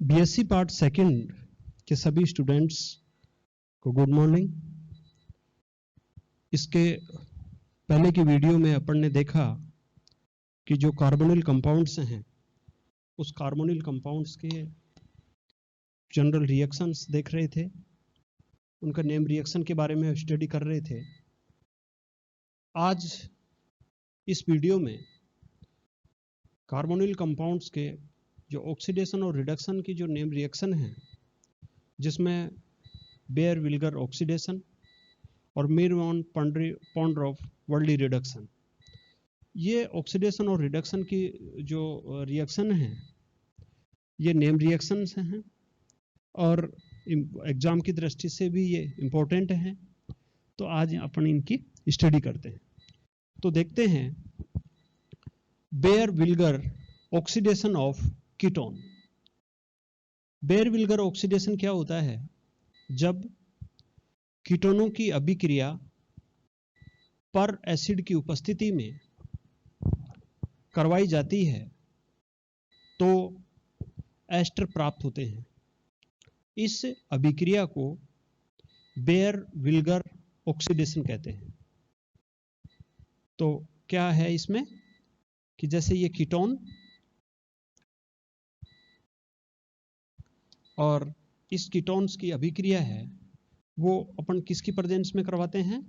BSc part second के सभी students को गुड मॉर्निंग। इसके पहले की वीडियो में अपन ने देखा कि जो कार्बोनिल कंपाउंड्स हैं उस कार्बोनिल कंपाउंड्स के जनरल रिएक्शंस देख रहे थे, उनका नेम रिएक्शन के बारे में स्टडी कर रहे थे। आज इस वीडियो में कार्बोनिल कंपाउंड्स के जो ऑक्सीडेशन और रिडक्शन की जो नेम रिएक्शन है, जिसमें बेयर विल्गर ऑक्सीडेशन और मीरवान पॉन्ड्रोफ वर्ली रिडक्शन, ये ऑक्सीडेशन और रिडक्शन की जो रिएक्शन है ये नेम रिएक्शंस हैं और एग्जाम की दृष्टि से भी ये इम्पोर्टेंट हैं। तो आज अपन इनकी स्टडी करते हैं। तो देखते हैं Baeyer Villiger oxidation of ketone. Baeyer Villiger oxidation क्या होता है? जब कीटोनों की अभिक्रिया पर एसिड की उपस्थिति में करवाई जाती है तो एस्टर प्राप्त होते हैं। इस अभिक्रिया को बेयर विल्गर ऑक्सीडेशन कहते हैं। तो क्या है इसमें कि जैसे ये कीटोन और इस कीटोन्स की अभिक्रिया है वो अपन किसकी प्रेजेंस में करवाते हैं?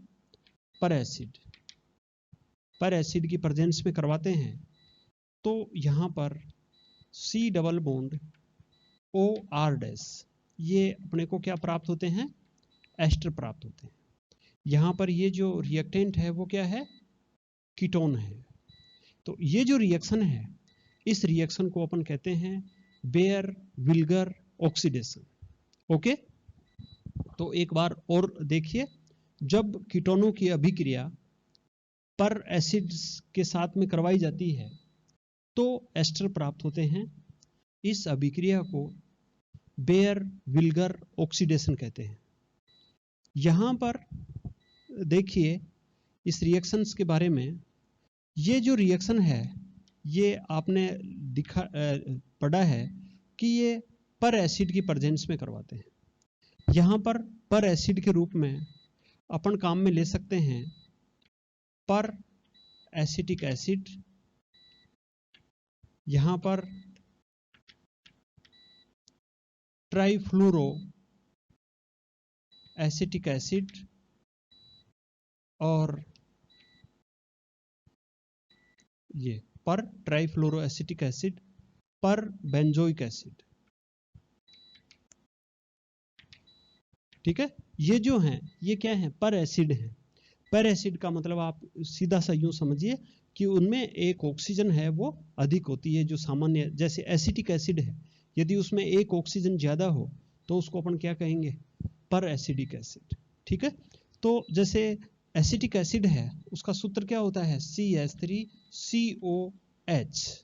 पर एसिड की प्रेजेंस में करवाते हैं। तो यहां पर C डबल बॉन्ड OR ये अपने को क्या प्राप्त होते हैं? एस्टर प्राप्त होते हैं। यहां पर ये जो रिएक्टेंट है वो क्या है? कीटोन है। तो ये जो रिएक्शन है इस रिएक्शन को अपन कहते हैं बेयर विल्गर ऑक्सीडेशन। ओके, तो एक बार और देखिए, जब कीटोनों की अभिक्रिया पर एसिड्स के साथ में करवाई जाती है तो एस्टर प्राप्त होते हैं। इस अभिक्रिया को बेयर विल्गर ऑक्सीडेशन कहते हैं। यहां पर देखिए इस रिएक्शंस के बारे में, ये जो रिएक्शन है ये आपने पढ़ा है कि ये पर एसिड की प्रेजेंस में करवाते हैं। यहां पर एसिड के रूप में अपन काम में ले सकते हैं पर एसिटिक एसिड, यहां पर ट्राइफ्लोरो एसिटिक एसिड और ये पर ट्राइफ्लोरो एसिटिक एसिड, पर बेंजोइक एसिड। ठीक है, ये जो हैं ये क्या है? पर एसिड है। पर एसिड का मतलब आप सीधा सा यूं समझिए कि उनमें एक ऑक्सीजन है वो अधिक होती है, जो सामान्य जैसे एसिटिक एसिड है, यदि उसमें एक ऑक्सीजन ज्यादा हो तो उसको अपन क्या कहेंगे? पर एसिडिक एसिड। ठीक है, तो जैसे एसिटिक एसिड है उसका सूत्र क्या होता है? CH3COH।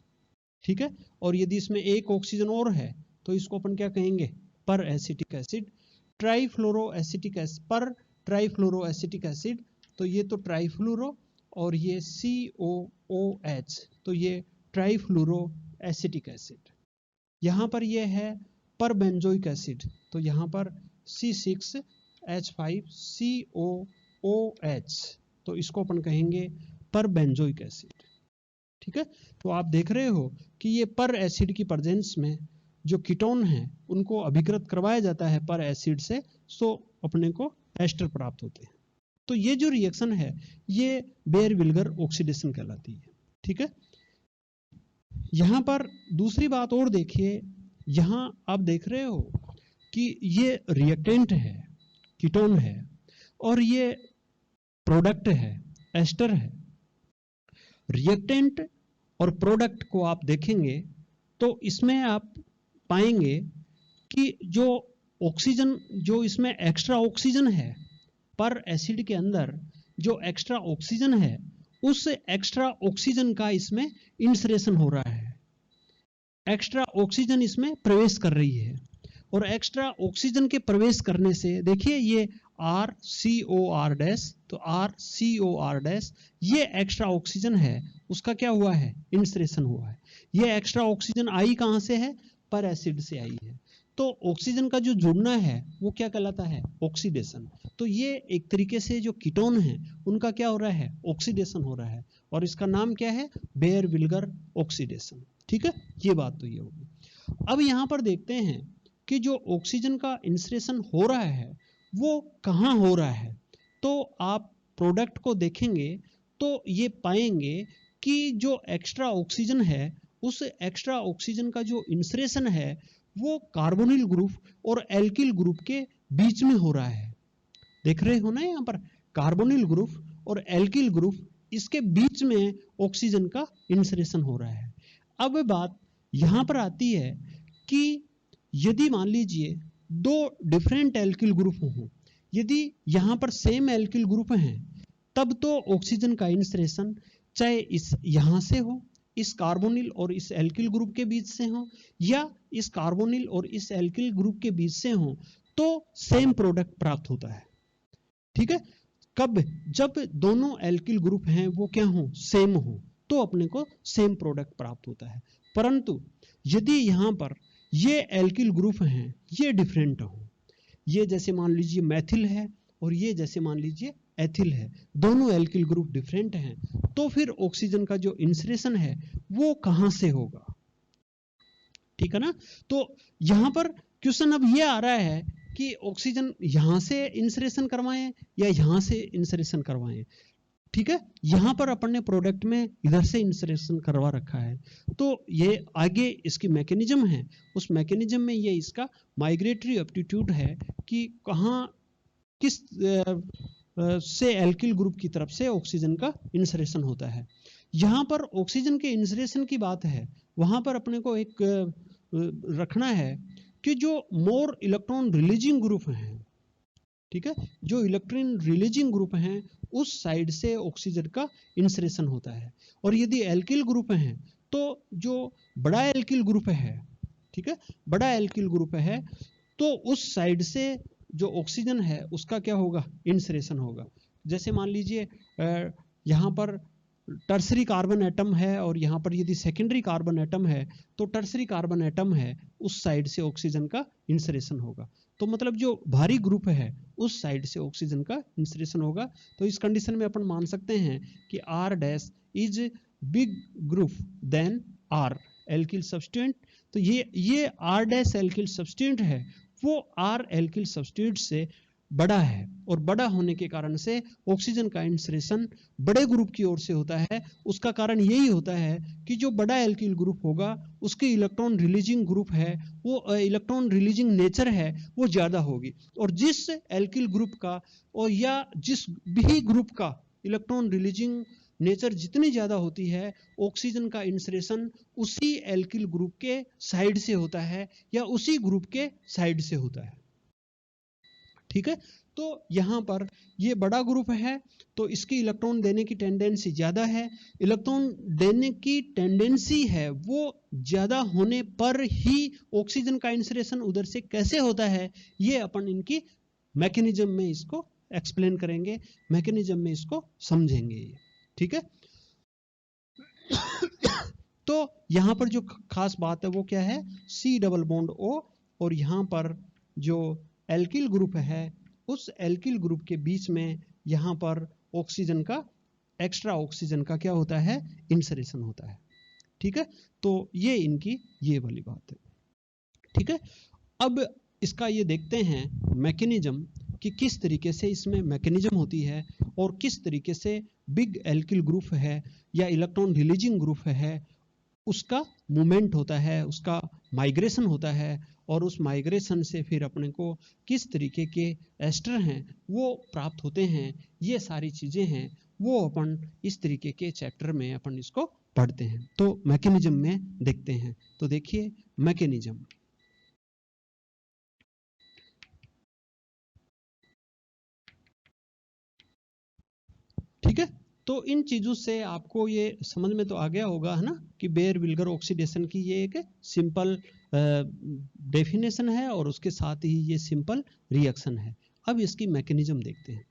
ठीक है, और यदि इसमें एक ऑक्सीजन और है तो इसको अपन क्या कहेंगे? पर acetic acid. Trifluoro acetic acid, पर ट्राइफ्लोरो एसिटिक एसिड, तो ये तो ट्राइफ्लोरो और ये COOH, तो ये ट्राइफ्लोरो एसिटिक एसिड। यहां पर ये है पर बेंजोइक एसिड, तो यहां पर C6H5COOH, तो इसको अपन कहेंगे पर बेंजोइक एसिड। ठीक है, तो आप देख रहे हो कि ये पर एसिड की प्रेजेंस में जो कीटोन है उनको अभिकृत करवाया जाता है पर एसिड से, सो अपने को एस्टर प्राप्त होते हैं। तो ये जो रिएक्शन है ये बेयर विल्गर ऑक्सीडेशन कहलाती है। ठीक है, यहां पर दूसरी बात और देखिए, यहां आप देख रहे हो कि ये रिएक्टेंट है, कीटोन है, और ये प्रोडक्ट है, एस्टर है। रिएक्टेंट और प्रोडक्ट को आप देखेंगे तो इसमें आप पाएंगे कि जो ऑक्सीजन, जो इसमें एक्स्ट्रा ऑक्सीजन है पर एसिड के अंदर, जो एक्स्ट्रा ऑक्सीजन है उस एक्स्ट्रा ऑक्सीजन का इसमें इंसरेशन हो रहा है। एक्स्ट्रा ऑक्सीजन इसमें प्रवेश कर रही है और एक्स्ट्रा ऑक्सीजन के प्रवेश करने से देखिए ये RCOR-, तो RCOR-, ये एक्स्ट्रा ऑक्सीजन है उसका क्या हुआ है? इंसरेशन हुआ है। ये एक्स्ट्रा ऑक्सीजन आई कहां से है? पर एसिड से आई है। तो ऑक्सीजन का जो जुड़ना है वो क्या कहलाता है? ऑक्सीडेशन। तो ये एक तरीके से जो कीटोन है उनका क्या हो रहा है? ऑक्सीडेशन हो रहा है, और इसका नाम क्या है? Baeyer Villiger oxidation. ठीक है, ये बात तो ये होगी। अब यहाँ पर देखते हैं कि जो ऑक्सीजन का इंसरेशन हो रहा है वो कहाँ हो रहा है। तो आप प्रोडक्ट को देखेंगे तो ये पाएंगे कि जो एक्स्ट्रा ऑक्सीजन है उस एक्स्ट्रा ऑक्सीजन का जो इंसरेशन है वो कार्बोनिल ग्रुप और एल्किल ग्रुप के बीच में हो रहा है। देख रहे हो ना यहाँ पर, कार्बोनिल ग्रुप और एल्किल ग्रुप, इसके बीच में ऑक्सीजन का इंसरेशन हो रहा है। अब बात यहाँ पर आती है कि यदि मान लीजिए दो डिफरेंट एल्किल ग्रुप हों, यदि यहाँ पर सेम एल्किल ग्रुप हैं, तब तो ऑक्सीजन का इंसरेशन चाहे इस यहाँ से हो, इस कार्बोनिल और इस एल्किल ग्रुप के बीच से हो, या इस कार्बोनिल और इस एल्किल ग्रुप के बीच से हो, तो सेम प्रोडक्ट प्राप्त होता है। ठीक है, कब? जब दोनों एल्किल ग्रुप हैं वो क्या हो? सेम हो, तो अपने को सेम प्रोडक्ट प्राप्त होता है। परंतु यदि यहाँ पर ये एल्किल ग्रुप हैं ये डिफरेंट हो, ये जैसे मान लीजिए मैथिल है और ये जैसे मान लीजिए एथिल है, दोनों एल्किल ग्रुप डिफरेंट हैं, तो फिर ऑक्सीजन का जो इंसरेशन है वो कहां से होगा? ठीक है ना। तो यहां पर क्वेश्चन अब ये आ रहा है कि ऑक्सीजन यहां से इंसरेशन करवाएं या यहां से इंसरेशन करवाएं। ठीक है, यहां पर अपन ने प्रोडक्ट में इधर से इंसरेशन करवा रखा है, तो ये आगे इसकी मैकेनिज्म है, उस मैकेनिज्म में ये इसका माइग्रेटरी एप्टीट्यूड है कि कहाँ किस से एल्किल ग्रुप की तरफ से ऑक्सीजन का इंसरेशन होता है। यहाँ पर ऑक्सीजन के इंसरेशन की बात है, वहां पर अपने को एक रखना है कि जो मोर इलेक्ट्रॉन रिलीजिंग ग्रुप हैं, ठीक है, जो इलेक्ट्रॉन रिलीजिंग ग्रुप हैं उस साइड से ऑक्सीजन का इंसरेशन होता है। और यदि एल्किल ग्रुप हैं तो जो बड़ा एल्किल ग्रुप है, ठीक है, बड़ा एल्किल ग्रुप है, तो उस साइड से जो ऑक्सीजन है उसका क्या होगा? इंसरेशन होगा। जैसे मान लीजिए यहाँ पर टर्सरी कार्बन एटम है और यहाँ पर यदि सेकेंडरी कार्बन एटम है, तो टर्सरी कार्बन एटम है उस साइड से ऑक्सीजन का इंसरेशन होगा। तो मतलब जो भारी ग्रुप है उस साइड से ऑक्सीजन का इंसरेशन होगा। तो इस कंडीशन में अपन मान सकते हैं कि R dash is big group then R alkyl substituent. तो ये आर डैश एल्किल सब्स्टिट्यूएंट है वो आर एल्किल सब्स्टिट्यूएंट से बड़ा है, और बड़ा होने के कारण से ऑक्सीजन का इंसरेशन बड़े ग्रुप की ओर से होता है। उसका कारण यही होता है कि जो बड़ा एल्किल ग्रुप होगा उसके इलेक्ट्रॉन रिलीजिंग ग्रुप है वो इलेक्ट्रॉन रिलीजिंग नेचर है वो ज्यादा होगी, और जिस एल्किल ग्रुप का और या जिस भी ग्रुप का इलेक्ट्रॉन रिलीजिंग नेचर जितनी ज्यादा होती है, ऑक्सीजन का इंसरेशन उसी एल्किल ग्रुप के साइड से होता है या उसी ग्रुप के साइड से होता है। ठीक है, तो यहां पर ये बड़ा ग्रुप है तो इसकी इलेक्ट्रॉन देने की टेंडेंसी ज्यादा है। इलेक्ट्रॉन देने की टेंडेंसी है वो ज्यादा होने पर ही ऑक्सीजन का इंसरेशन उधर से कैसे होता है ये अपन इनकी मैकेनिज्म में इसको एक्सप्लेन करेंगे, मैकेनिज्म में इसको समझेंगे। ठीक है, तो यहां पर जो खास बात है वो क्या है? सी डबल बॉन्ड ओ, और यहां पर जो एल्किल ग्रुप है उस एल्किल ग्रुप के बीच में यहां पर ऑक्सीजन का एक्स्ट्रा ऑक्सीजन का क्या होता है? इंसरेशन होता है। ठीक है, तो ये इनकी ये वाली बात है। ठीक है, अब इसका ये देखते हैं मैकेनिज्म कि किस तरीके से इसमें मैकेनिज्म होती है और किस तरीके से बिग एल्किल ग्रुप है या इलेक्ट्रॉन रिलीजिंग ग्रुप है उसका मूवमेंट होता है, उसका माइग्रेशन होता है, और उस माइग्रेशन से फिर अपने को किस तरीके के एस्टर हैं वो प्राप्त होते हैं। ये सारी चीजें हैं वो अपन इस तरीके के चैप्टर में अपन इसको पढ़ते हैं। तो मैकेनिज्म में देखते हैं। तो देखिए मैकेनिज्म, ठीक है, तो इन चीजों से आपको ये समझ में तो आ गया होगा है ना कि बेयर विल्गर ऑक्सीडेशन की ये एक सिंपल डेफिनेशन है और उसके साथ ही ये सिंपल रिएक्शन है। अब इसकी मैकेनिज्म देखते हैं।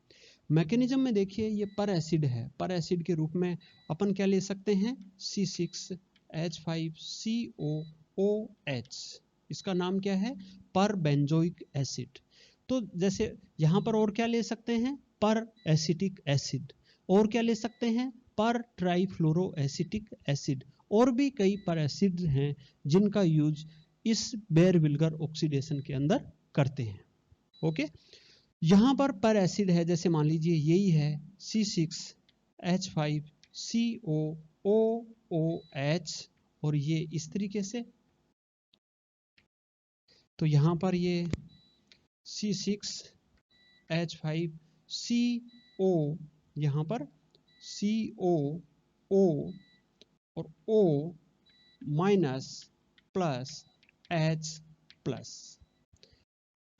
मैकेनिज्म में देखिए ये पर एसिड है, पर एसिड के रूप में अपन क्या ले सकते हैं? C6H5COOH, इसका नाम क्या है? पर बेंजोइक एसिड। तो जैसे यहां पर और क्या ले सकते हैं? पर एसिटिक एसिड। और क्या ले सकते हैं? पर ट्राइफ्लोरो एसिटिक एसिड। और भी कई पर एसिड हैं जिनका यूज इस बेयर-विल्गर ऑक्सीडेशन के अंदर करते हैं। ओके, यहां पर एसिड है, जैसे मान लीजिए यही है C6H5COOOH, और ये इस तरीके से। तो यहां पर ये C6H5CO, यहां पर COO और O minus plus H plus.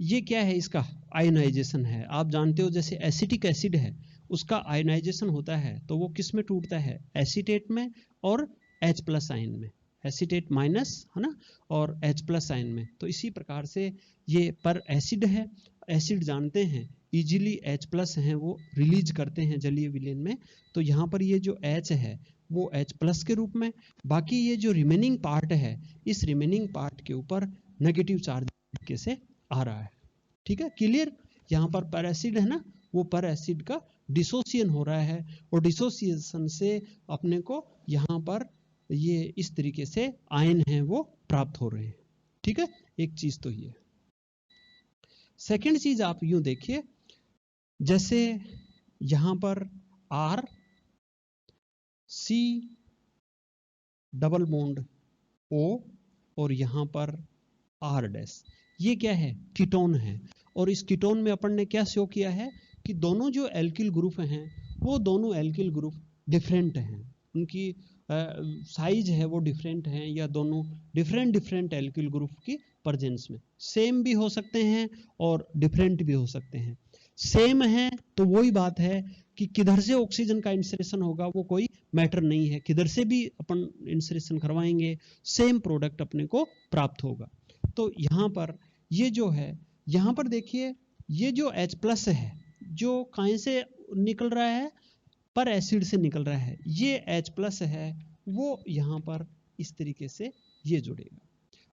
ये क्या है? इसका आयनाइजेशन है। आप जानते हो जैसे एसिटिक एसिड है उसका आयनाइजेशन होता है तो वो किस में टूटता है? एसीटेट में और H प्लस आयन में। एसीटेट माइनस है ना, और H प्लस आयन में। तो इसी प्रकार से ये पर एसिड है। एसिड जानते हैं इजीली H प्लस हैं वो रिलीज करते हैं जलीय विलयन में। तो यहाँ पर ये जो H है वो H प्लस के रूप में, बाकी ये जो रिमेनिंग पार्ट है इस रिमेनिंग पार्ट के ऊपर नेगेटिव चार्ज कैसे आ रहा है। ठीक है, क्लियर? यहाँ पर एसिड है ना, वो पर एसिड का डिसोसिएशन हो रहा है और डिसोसिएशन से अपने को यहाँ पर ये इस तरीके से आयन हैं वो प्राप्त हो रहे हैं। ठीक है, एक चीज तो ये। सेकंड चीज आप यूं देखिए, जैसे यहां पर R C double bond O और यहां पर R डैश, ये क्या है? कीटोन है। और इस कीटोन में अपन ने क्या शो किया है कि दोनों जो एल्किल ग्रुप हैं वो दोनों एल्किल ग्रुप डिफरेंट हैं, उनकी साइज है वो डिफरेंट हैं, या दोनों डिफरेंट एल्किल ग्रुप की प्रेजेंस में सेम भी हो सकते हैं और डिफरेंट भी हो सकते हैं। सेम है तो वही बात है कि किधर से ऑक्सीजन का इंसरेशन होगा वो कोई मैटर नहीं है, किधर से भी अपन इंसरेशन करवाएंगे सेम प्रोडक्ट अपने को प्राप्त होगा। तो यहाँ पर ये जो है, यहाँ पर देखिए ये जो H प्लस है जो कहीं से निकल रहा है? पर एसिड से निकल रहा है। ये H प्लस है वो यहाँ पर इस तरीके से ये जुड़ेगा,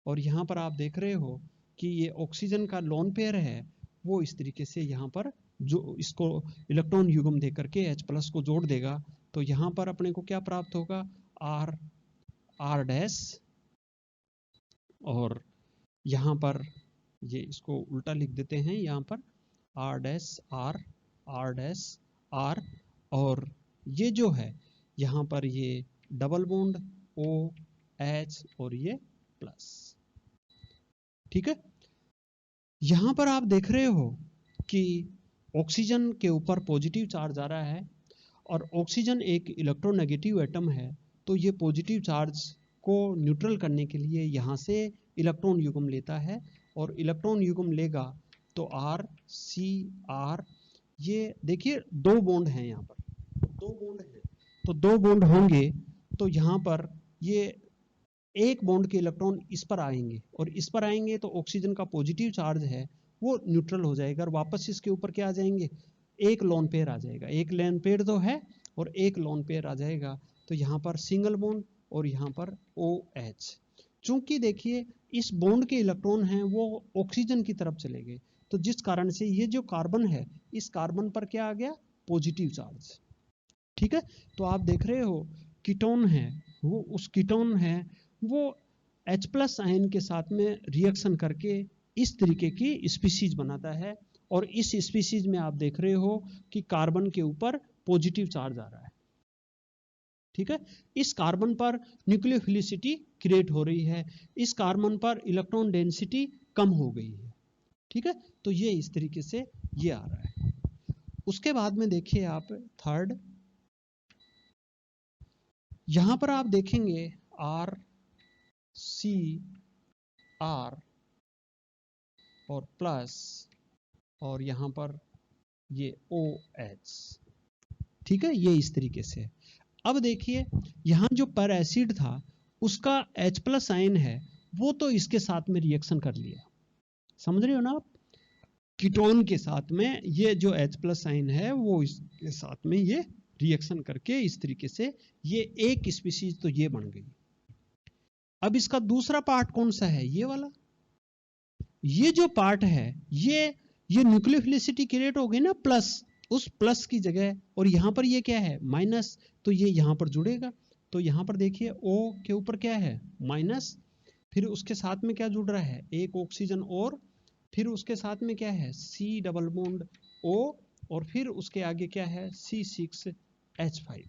और यहाँ पर आप देख रहे हो कि ये ऑक्सीजन का लोन पेयर है वो इस तरीके से यहाँ पर जो इसको इलेक्ट्रॉन युग्म दे करके H प्लस को जोड़ देगा। तो यहाँ पर अपने को क्या प्राप्त होगा? R डैश, और यहाँ पर ये इसको उल्टा लिख देते हैं, यहाँ पर R dash R dash R, और ये जो है यहाँ पर ये डबल बॉन्ड OH और ये प्लस। ठीक है, यहाँ पर आप देख रहे हो कि ऑक्सीजन के ऊपर पॉजिटिव चार्ज आ रहा है और ऑक्सीजन एक इलेक्ट्रोनेगेटिव एटम है, तो ये पॉजिटिव चार्ज को न्यूट्रल करने के लिए यहाँ से इलेक्ट्रॉन युग्म लेता है, और इलेक्ट्रॉन युग्म लेगा तो R C R, ये देखिए दो बॉन्ड हैं यहाँ पर, दो बॉन्ड हैं, तो दो बॉन्ड होंगे तो यहाँ पर ये एक बॉन्ड के इलेक्ट्रॉन इस पर आएंगे और इस पर आएंगे तो ऑक्सीजन का पॉजिटिव चार्ज है वो न्यूट्रल हो जाएगा और वापस इसके ऊपर क्या आ जाएंगे? एक लोन पेयर आ जाएगा। एक लोन पेयर तो है और एक लोन पेयर आ जाएगा, तो यहाँ पर सिंगल बॉन्ड और यहाँ पर OH। चूंकि देखिए इस बॉन्ड के इलेक्ट्रॉन हैं वो ऑक्सीजन की तरफ चले गए, तो जिस कारण से ये जो कार्बन है इस कार्बन पर क्या आ गया? Positive charge. ठीक है, तो आप देख रहे हो कीटोन है वो, उस कीटोन है वो H प्लस आयन के साथ में रिएक्शन करके इस तरीके की स्पीशीज बनाता है, और इस स्पीशीज में आप देख रहे हो कि कार्बन के ऊपर पॉजिटिव चार्ज आ रहा है। ठीक है, इस कार्बन पर न्यूक्लियोफिलिसिटी क्रिएट हो रही है, इस कार्बन पर इलेक्ट्रॉन डेंसिटी कम हो गई है। ठीक है, तो ये इस तरीके से ये आ रहा है। उसके बाद में देखिए आप थर्ड, यहां पर आप देखेंगे R C R और प्लस और यहां पर ये OH। ठीक है, ये इस तरीके से। अब देखिए यहां जो पर एसिड था उसका H प्लस आयन है वो तो इसके साथ में रिएक्शन कर लिया, समझ रहे हो ना आप? कीटोन के साथ में ये जो H प्लस आयन है वो इसके साथ में ये रिएक्शन करके इस तरीके से ये एक स्पीशीज तो ये बन गई। अब इसका दूसरा पार्ट कौन सा है? ये वाला। ये जो पार्ट है ये न्यूक्लियोफिलिसिटी क्रिएट हो गई ना प्लस, उस प्लस की जगह, और यहाँ पर ये क्या है माइनस, तो ये यहाँ पर जुड़ेगा। तो यहाँ पर देखिए O के ऊपर क्या है माइनस, फिर उसके साथ में क्या जुड़ रहा है एक ऑक्सीजन, और फिर उसके साथ में क्या है C डबल बॉन्ड O, और फिर उसके आगे क्या है C6H5।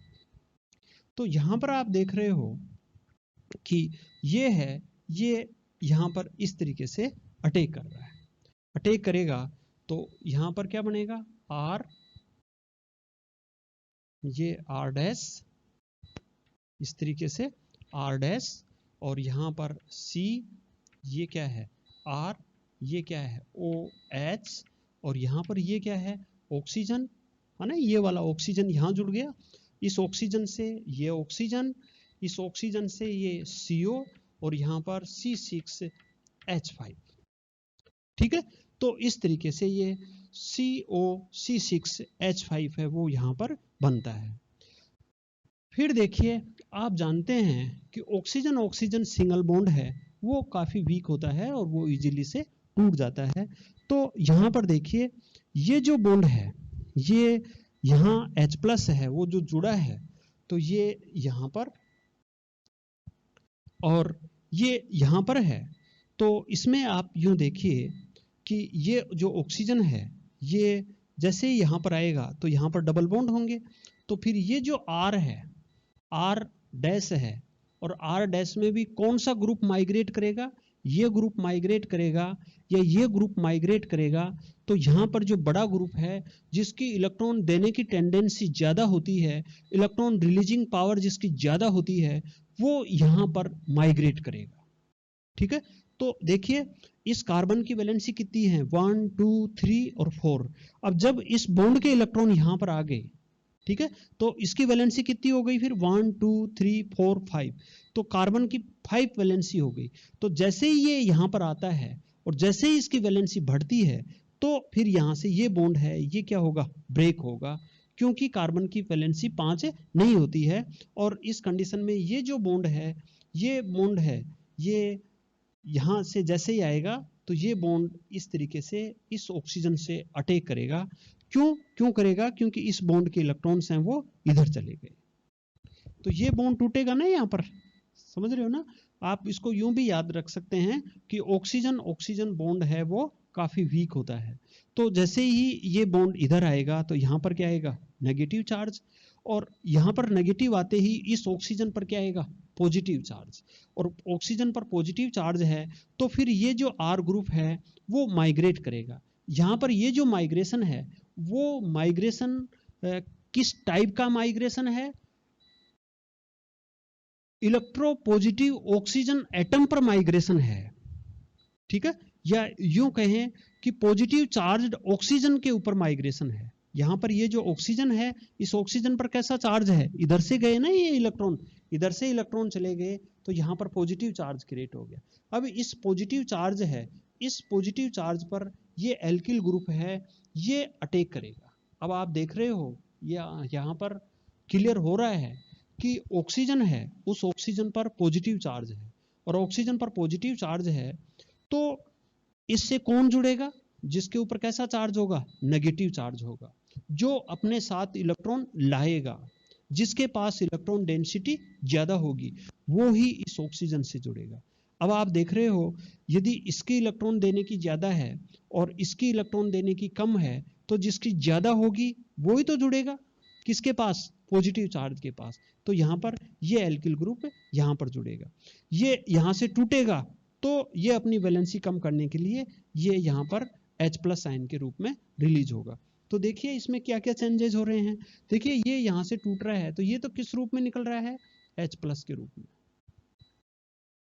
तो यहाँ पर आप देख रहे हो कि ये है, ये यहाँ पर इस तरीके से अटैक कर रहा है। अटैक करेगा तो यहाँ पर क्या बनेगा R, ये R डैश इस तरीके से R डैश, और यहाँ पर C, ये क्या है R, ये क्या है OH, और यहाँ पर ये क्या है ऑक्सीजन है ना, ये वाला ऑक्सीजन यहाँ जुड़ गया, इस ऑक्सीजन से ये ऑक्सीजन, इस ऑक्सीजन से ये CO, और यहाँ पर C6H5। ठीक है, तो इस तरीके से ये COC6H5 है वो यहाँ पर बनता है। फिर देखिए आप जानते हैं कि ऑक्सीजन ऑक्सीजन सिंगल बॉन्ड है वो काफी वीक होता है और वो इजीली से टूट जाता है। तो यहाँ पर देखिए ये जो बॉन्ड है ये यहाँ H+ है वो जो जुड़ा है, तो ये यहाँ पर और ये यहाँ पर है। तो इसमें आप यूं देखिए कि ये जो ऑक्सीजन है ये जैसे ही यहाँ पर आएगा तो यहाँ पर डबल बॉन्ड होंगे, तो फिर ये जो R है R डैश है, और R डैश में भी कौन सा ग्रुप माइग्रेट करेगा, ये ग्रुप माइग्रेट करेगा या ये ग्रुप माइग्रेट करेगा। तो यहाँ पर जो बड़ा ग्रुप है जिसकी इलेक्ट्रॉन देने की टेंडेंसी ज्यादा होती है, इलेक्ट्रॉन रिलीजिंग पावर जिसकी ज्यादा होती है, वो यहाँ पर माइग्रेट करेगा। ठीक है, तो देखिए इस कार्बन की वैलेंसी कितनी है 1 2 3 और 4। अब जब इस बॉन्ड के इलेक्ट्रॉन यहाँ पर आ गए, ठीक है, तो इसकी वैलेंसी कितनी हो गई फिर 1 2 3 4 5, तो कार्बन की 5 वैलेंसी हो गई। तो जैसे ही ये यहाँ पर आता है और जैसे ही इसकी वैलेंसी बढ़ती है तो फिर यहाँ से ये बॉन्ड है ये क्या होगा ब्रेक होगा, क्योंकि कार्बन की वैलेंसी 5 नहीं होती है। और इस कंडीशन में ये जो बॉन्ड है ये यहाँ से जैसे ही आएगा तो ये बॉन्ड इस तरीके से इस ऑक्सीजन से अटैक करेगा। क्यों करेगा, क्योंकि इस बॉन्ड के इलेक्ट्रॉन्स हैं वो इधर चले गए, तो ये बॉन्ड टूटेगा ना यहाँ पर, समझ रहे हो ना। आप इसको यूं भी याद रख सकते हैं कि ऑक्सीजन ऑक्सीजन बॉन्ड है वो काफी वीक होता है। तो जैसे ही ये बॉन्ड इधर आएगा तो यहाँ पर क्या आएगा नेगेटिव चार्ज, और यहाँ पर नेगेटिव आते ही इस ऑक्सीजन पर क्या आएगा पॉजिटिव चार्ज, और ऑक्सीजन पर पॉजिटिव चार्ज है तो फिर ये जो R ग्रुप है वो माइग्रेट करेगा। यहाँ पर ये जो माइग्रेशन है वो माइग्रेशन किस टाइप का माइग्रेशन है, इलेक्ट्रोपॉजिटिव ऑक्सीजन एटम पर माइग्रेशन है। ठीक है, या यूं कहें कि पॉजिटिव चार्ज्ड ऑक्सीजन के ऊपर माइग्रेशन है। यहां पर ये जो ऑक्सीजन है इस ऑक्सीजन पर कैसा चार्ज है, इधर से गए ना ये इलेक्ट्रॉन, इधर से इलेक्ट्रॉन चले गए तो यहां पर पॉजिटिव चार्ज क्रिएट हो गया। अब इस पॉजिटिव चार्ज है, इस पॉजिटिव चार्ज पर ये एल्किल ग्रुप है ये अटैक करेगा। अब आप देख रहे हो यहाँ पर क्लियर हो रहा है कि ऑक्सीजन है उस ऑक्सीजन पर पॉजिटिव चार्ज है, और ऑक्सीजन पर पॉजिटिव चार्ज है तो इससे कौन जुड़ेगा, जिसके ऊपर कैसा चार्ज होगा नेगेटिव चार्ज होगा, जो अपने साथ इलेक्ट्रॉन लाएगा, जिसके पास इलेक्ट्रॉन डेंसिटी ज्यादा होगी वो ही इस ऑक्सीजन से जुड़ेगा। अब आप देख रहे हो यदि इसकी इलेक्ट्रॉन देने की ज्यादा है और इसकी इलेक्ट्रॉन देने की कम है तो जिसकी ज्यादा होगी वो ही तो जुड़ेगा किसके पास पॉजिटिव चार्ज के पास। तो यहाँ पर ये एल्किल ग्रुप यहाँ पर जुड़ेगा, ये यहाँ से टूटेगा तो ये अपनी वैलेंसी कम करने के लिए ये यहाँ पर H+ साइन के रूप में रिलीज होगा। तो देखिए इसमें क्या क्या चेंजेस हो रहे हैं, देखिए ये यहाँ से टूट रहा है तो ये तो किस रूप में निकल रहा है H+ के रूप में।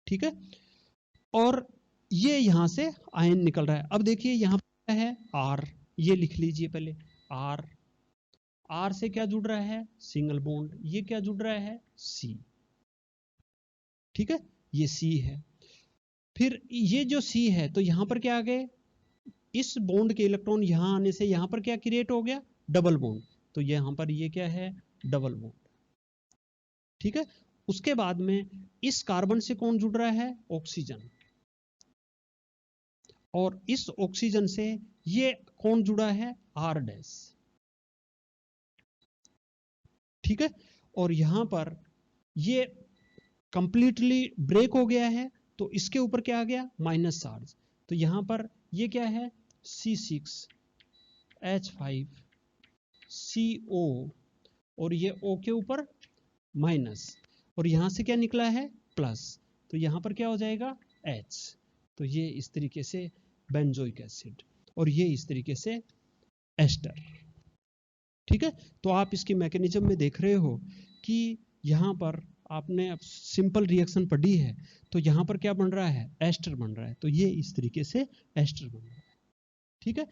ठीक है, और ये यहाँ से आयन निकल रहा है। अब देखिए यहाँ पर है R, ये लिख लीजिए पहले R से क्या जुड़ रहा है सिंगल बॉन्ड, ये क्या जुड़ रहा है C। ठीक है, ये C है। फिर ये जो C है तो यहां पर क्या आ गए, इस बॉन्ड के इलेक्ट्रॉन यहां आने से यहां पर क्या क्रिएट हो गया डबल बॉन्ड, तो यहां पर ये क्या है डबल बॉन्ड। ठीक है, उसके बाद में इस कार्बन से कौन जुड़ रहा है ऑक्सीजन, और इस ऑक्सीजन से ये कौन जुड़ा है, आर डैश, ठीक है। और यहां पर ये कंप्लीटली ब्रेक हो गया है, तो इसके ऊपर क्या आ गया, माइनस चार्ज। तो यहां पर ये क्या है, C6H5CO, और ये O के ऊपर माइनस, और यहां से क्या निकला है, प्लस। तो यहां पर क्या हो जाएगा, H। तो ये इस तरीके से बेंजोइक एसिड, और ये इस तरीके से एस्टर, ठीक है। तो आप इसकी मैकेनिज्म में देख रहे हो कि यहां पर आपने अब सिंपल रिएक्शन पढ़ी है, तो यहां पर क्या बन रहा है, एस्टर बन रहा है। तो ये इस तरीके से एस्टर बन रहा है, ठीक है।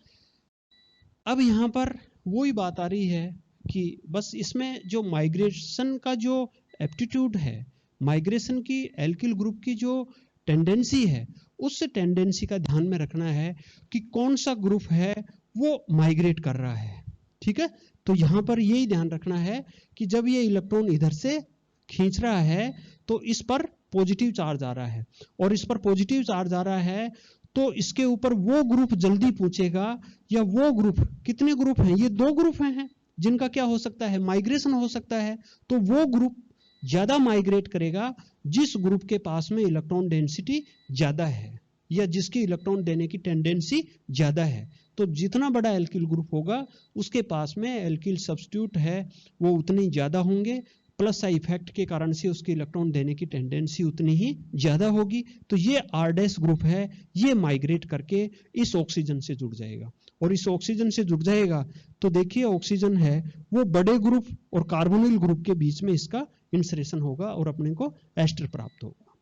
अब यहां पर वही बात आ रही है कि बस इसमें जो माइग्रेशन का जो एप्टीट्यूड है, माइग्रेशन की एल्किल ग्रुप की जो टेंडेंसी है, उस टेंडेंसी का ध्यान में रखना है कि कौन सा ग्रुप है वो माइग्रेट कर रहा है, ठीक है। तो यहां पर यही ध्यान रखना है कि जब ये इलेक्ट्रॉन इधर से खींच रहा है तो इस पर पॉजिटिव चार्ज आ रहा है, और इस पर पॉजिटिव चार्ज आ रहा है तो इसके ऊपर वो ग्रुप जल्दी पूछेगा, या वो ग्रुप, कितने ग्रुप हैं, ये दो ग्रुप हैं जिनका क्या हो सकता है, माइग्रेशन हो सकता है। तो वो ग्रुप ज्यादा माइग्रेट करेगा जिस ग्रुप के पास में इलेक्ट्रॉन डेंसिटी ज्यादा है, या जिसकी इलेक्ट्रॉन देने की टेंडेंसी ज्यादा है। तो जितना बड़ा एल्किल ग्रुप होगा उसके पास में एल्किल सब्स्टिट्यूट है वो उतने ज्यादा होंगे, प्लस का इफेक्ट के कारण से उसकी इलेक्ट्रॉन देने की टेंडेंसी उतनी ही ज्यादा होगी। तो ये आर डैश ग्रुप है, ये माइग्रेट करके इस ऑक्सीजन से जुड़ जाएगा, और इस ऑक्सीजन से जुड़ जाएगा तो देखिए ऑक्सीजन है वो बड़े ग्रुप और कार्बोनिल ग्रुप के बीच में इसका इंसरेशन होगा और अपने को एस्टर प्राप्त होगा।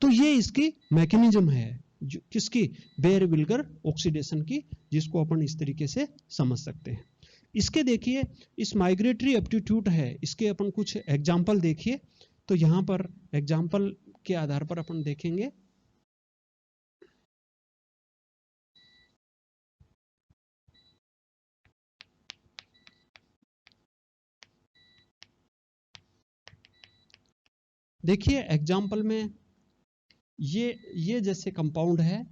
तो ये इसकी मैकेनिज्म है, जो किसकी, बेयर विल्गर ऑक्सीडेशन की, जिसको अपन इस तरीके से समझ सकते हैं। इसके देखिए इस माइग्रेटरी एप्टीट्यूड है, इसके अपन कुछ एग्जाम्पल देखिए। तो यहां पर एग्जाम्पल के आधार पर अपन देखेंगे। देखिए एग्जाम्पल में ये जैसे कंपाउंड है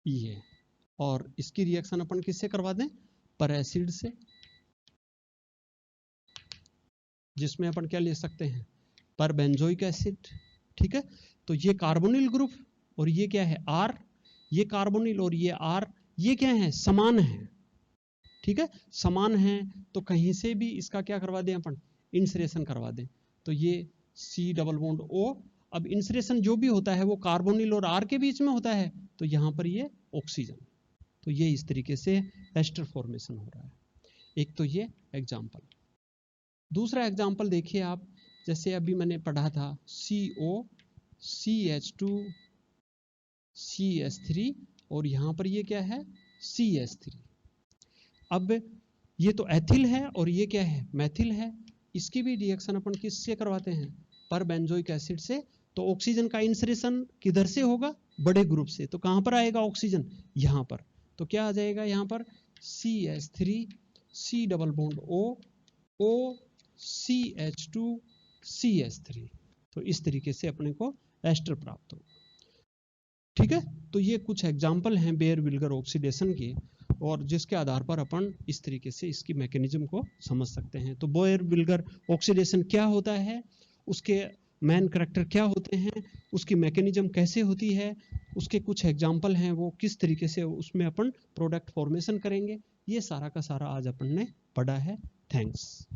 ये, और इसकी रिएक्शन अपन किससे करवा दें, पर एसिड से, जिसमें अपन क्या ले सकते हैं, पर बेंजोइक एसिड, ठीक है। तो ये कार्बोनिल ग्रुप और ये क्या है, आर, ये कार्बोनिल और ये आर, ये क्या है, समान है, ठीक है, समान है। तो कहीं से भी इसका क्या करवा दें अपन, इंसरेशन करवा दें। तो ये C डबल बॉन्ड O, अब इंसरेशन जो भी होता है वो कार्बोनिल और आर के बीच में होता है, तो यहां पर ये ऑक्सीजन, तो ये इस तरीके से एस्टर फॉर्मेशन हो रहा है। एक तो ये एग्जाम्पल। दूसरा एग्जाम्पल देखिए आप, जैसे अभी मैंने पढ़ा था CO CH2 CS3, और यहां पर ये क्या है, CS3। अब ये तो एथिल है और ये क्या है, मैथिल है। इसकी भी रिएक्शन अपन किससे करवाते हैं, पर बेंजोइक एसिड से। तो ऑक्सीजन का इंसरेशन किधर से होगा, बड़े ग्रुप से। तो कहां पर आएगा ऑक्सीजन, यहां पर। तो क्या आ जाएगा यहां पर, CH3 C double bond O O CH2 CS3। तो इस तरीके से अपने को एस्टर प्राप्त होगा, ठीक है। तो ये कुछ एग्जाम्पल हैं बेयर विल्गर ऑक्सीडेशन के, और जिसके आधार पर अपन इस तरीके से इसकी मैकेनिज्म को समझ सकते हैं। तो बेयर विल्गर ऑक्सीडेशन क्या होता है, उसके मेन करैक्टर क्या होते हैं, उसकी मैकेनिज्म कैसे होती है, उसके कुछ एग्जाम्पल हैं, वो किस तरीके से उसमें अपन प्रोडक्ट फॉर्मेशन करेंगे, ये सारा का सारा आज अपन ने पढ़ा है। थैंक्स।